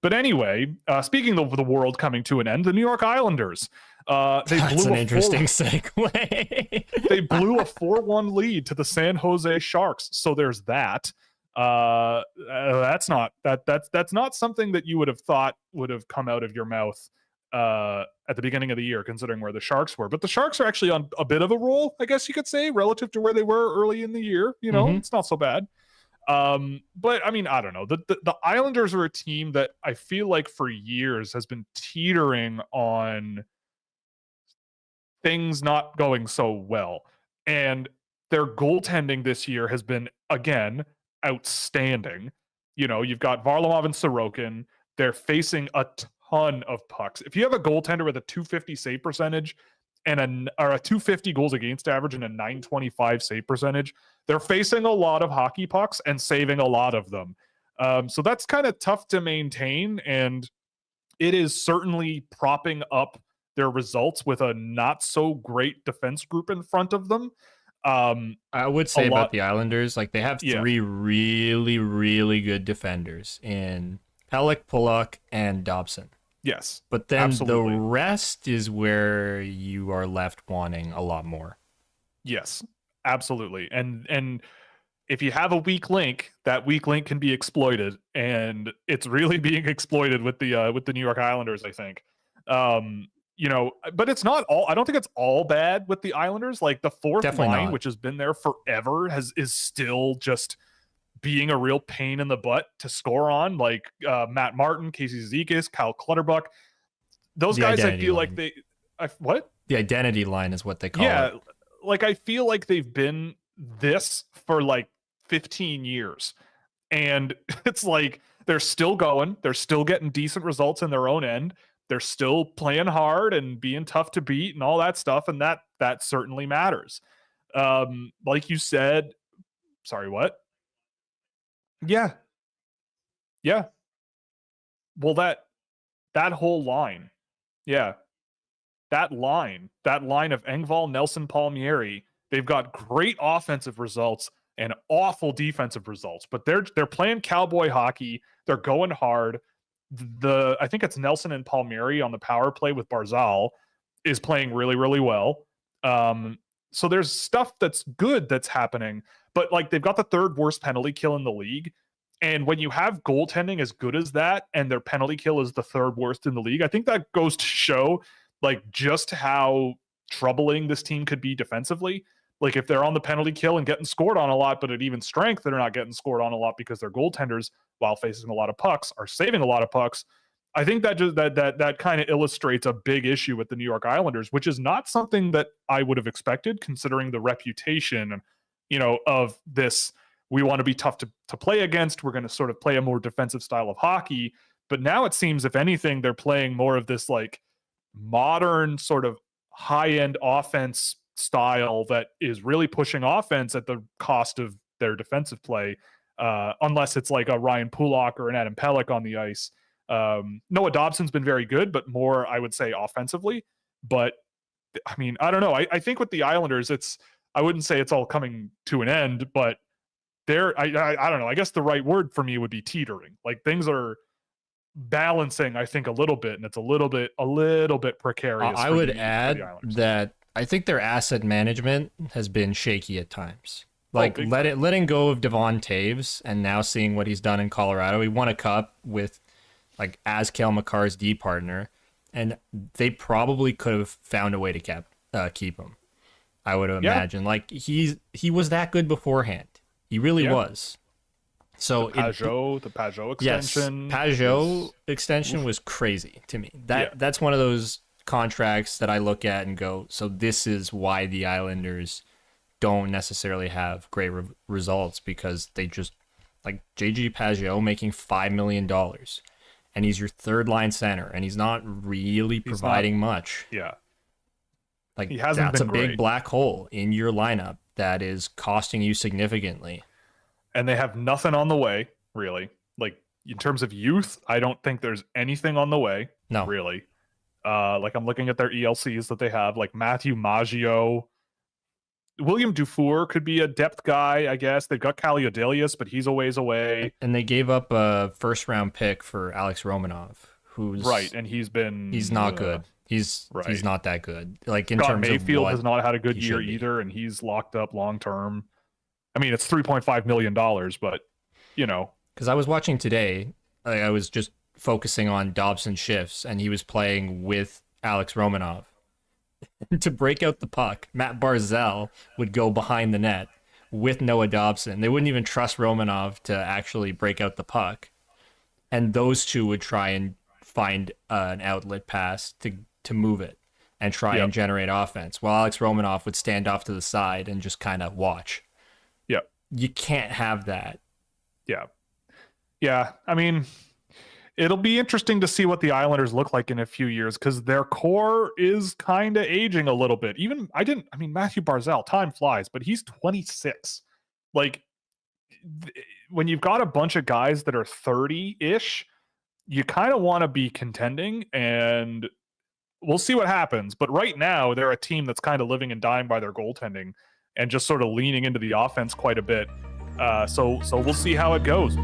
But anyway, speaking of the world coming to an end, the New York Islanders. That's an interesting segue. They blew a 4-1 lead to the San Jose Sharks. So there's that. That's not something that you would have thought would have come out of your mouth at the beginning of the year, considering where the Sharks were. But the Sharks are actually on a bit of a roll, I guess you could say, relative to where they were early in the year. It's not so bad. But I mean, I don't know. The Islanders are a team that I feel like for years has been teetering on things not going so well. And their goaltending this year has been, again, outstanding. You've got Varlamov and Sorokin. They're facing a ton of pucks. If you have a goaltender with a 250 save percentage or a 250 goals against average and a 925 save percentage, they're facing a lot of hockey pucks and saving a lot of them. So that's kind of tough to maintain, and it is certainly propping up their results with a not so great defense group in front of them. I would say about the Islanders, like they have three really, really good defenders in Pelech, Pulock, and Dobson. Yes. But then absolutely. The rest is where you are left wanting a lot more. Yes, absolutely. And if you have a weak link, that weak link can be exploited, and it's really being exploited with the New York Islanders, I think. But it's not all. I don't think it's all bad with the Islanders. Like the fourth line, which has been there forever, is still just being a real pain in the butt to score on. Like Matt Martin, Casey Zizekas, Kyle Clutterbuck. Those guys, I feel like what? The identity line is what they call it. Yeah, like I feel like they've been this for like 15 years, and it's like they're still going. They're still getting decent results in their own end. They're still playing hard and being tough to beat and all that stuff. And that certainly matters. Like you said, sorry, what? Yeah. Yeah. Well, that whole line. Yeah. That line of Engvall, Nelson, Palmieri, they've got great offensive results and awful defensive results, but they're playing cowboy hockey. They're going hard. I think it's Nelson and Palmieri on the power play with Barzal is playing really, really well. So there's stuff that's good that's happening, but like they've got the third worst penalty kill in the league. And when you have goaltending as good as that, and their penalty kill is the third worst in the league, I think that goes to show like just how troubling this team could be defensively. Like if they're on the penalty kill and getting scored on a lot, but at even strength, they're not getting scored on a lot because their goaltenders, while facing a lot of pucks, are saving a lot of pucks. I think that kind of illustrates a big issue with the New York Islanders, which is not something that I would have expected, considering the reputation, of this. We want to be tough to play against. We're going to sort of play a more defensive style of hockey. But now it seems, if anything, they're playing more of this like modern sort of high-end offense style that is really pushing offense at the cost of their defensive play, unless it's like a Ryan Pulock or an Adam Pelech on the ice. Noah Dobson's been very good, but more, I would say, offensively. But I mean, I don't know. I think with the Islanders, I wouldn't say it's all coming to an end, but I don't know. I guess the right word for me would be teetering. Like things are balancing, I think, a little bit, and it's a little bit precarious. I would add that I think their asset management has been shaky at times. Like letting go of Devon Taves and now seeing what he's done in Colorado. He won a cup with like as Cale Makar's D partner, and they probably could have found a way to keep him. I would imagine. Like he was that good beforehand. He really was. So the Pajot extension. Yes, Pajot extension was crazy to me. That's one of those contracts that I look at and go, so this is why the Islanders don't necessarily have great results, because they just, like JG Pajot making $5 million, and he's your third line center, and he's not really providing much. Yeah. Like that's a big black hole in your lineup that is costing you significantly. And they have nothing on the way, really. Like in terms of youth, I don't think there's anything on the way. No. Really. Like I'm looking at their ELCs that they have, like Matthew Maggio William Dufour could be a depth guy, I guess. They've got Kaliadelius, but he's a ways away. And they gave up a first-round pick for Alex Romanov, who's right, and he's not good. He's not that good. Like in terms Mayfield of has not had a good year either, and he's locked up long term. I mean, it's $3.5 million, but you know. Because I was watching today, I was just focusing on Dobson shifts, and he was playing with Alex Romanov. To break out the puck, Matt Barzal would go behind the net with Noah Dobson. They wouldn't even trust Romanov to actually break out the puck. And those two would try and find an outlet pass to move it and try and generate offense, while Alex Romanov would stand off to the side and just kind of watch. Yeah. You can't have that. Yeah. Yeah. I mean, it'll be interesting to see what the Islanders look like in a few years, because their core is kind of aging a little bit. Matthew Barzal, time flies, but he's 26. Like, when you've got a bunch of guys that are 30-ish, you kind of want to be contending, and we'll see what happens. But right now, they're a team that's kind of living and dying by their goaltending and just sort of leaning into the offense quite a bit. So we'll see how it goes.